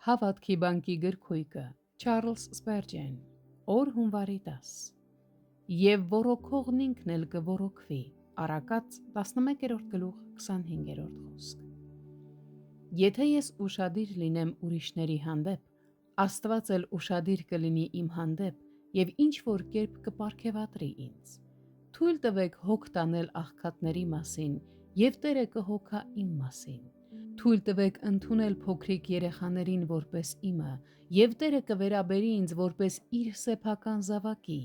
Հավատքի բանկի գրքույկը Չարլզ Սպերջեն օր հունվարի 10 Եվ ոռոգողն ինքն էլ կոռոգվի Առակաց 11-րդ գլուխ 25-րդ խոսք Եթե ես ուշադիր լինեմ ուրիշների հանդեպ, Աստված էլ ուշադիր կլինի իմ հանդեպ և ինչ-որ կերպ կպարգևատրի ինձ։ Թույլ տվեք հոգ տանել աղքատների մասին և Տերը կհոգա իմ մասին։ Թույլ տվեք ընդունել փոքրիկ երեխաներին որպես իմը և Տերը կվերաբերի ինձ որպես իր սեփական զավակի։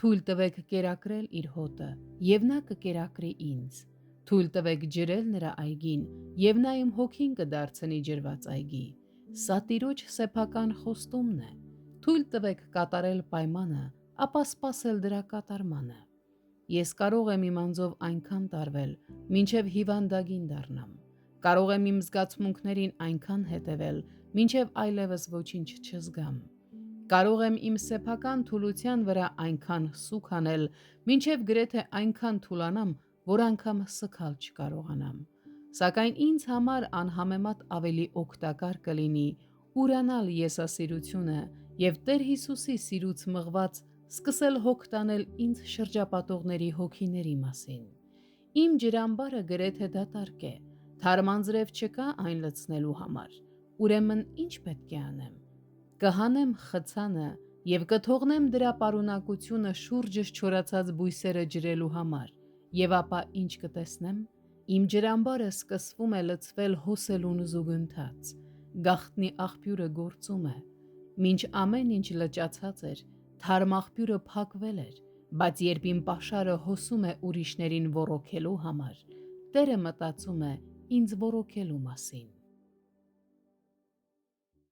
Թույլ տվեք կերակրել իր հոտը և նա կկերակրի ինձ։ Թույլ տվեք ջրել նրա այգին և նա իմ հոգին կդարձնի ջրված այգի։ Սա Տիրոջ սեփական խոստումն է։ Թույլ տվեք կատարել պայմանը, ապա սպասել դրա կատարմանը։ Ես կարող եմ իմ անձով այնքան տարվել, մինչև հիվանդագին դառնամ։ Կարող եմ իմ զգացմունքներին այնքան հետևել, մինչև այլևս ոչինչ չզգամ։ Կարող եմ իմ սեփական թուլության վրա այնքան սուգ անել, մինչև գրեթե այնքան թուլանամ, որ անգամ սգալ չկարողանամ։ Սակայն ինձ համար անհամեմատ ավելի օգտակար կլինի ուրանալ եսասիրությունը և Տեր Հիսուսի սիրուց մղված սկսել հոգ տանել ինձ շրջապատողների հոգիների մասին։ Իմ ջրամբարը գրեթե դատարկ է, թարմ անձրև չկա այն լցնելու համար, ուրեմն ինչ պետք է անեմ։ Կհանեմ խցանը և կթողնեմ դրա պարունակությունը շուրջս չորացած բույսերը ջրելու համար, և ապա ինչ կտեսնեմ։ Իմ ջրամբարը սկսվում է լցվել հոսելուն զուգընթաց, գաղտնի աղբյուրը գործում է։ Մինչ ամեն ինչ լճացած էր, թարմ աղբյուրը փակվել էր, բայց երբ իմ պաշարը հոսում է ուրիշներին ոռոգելու համար, Տերը մտածում է ինձ ոռոգելու մասին։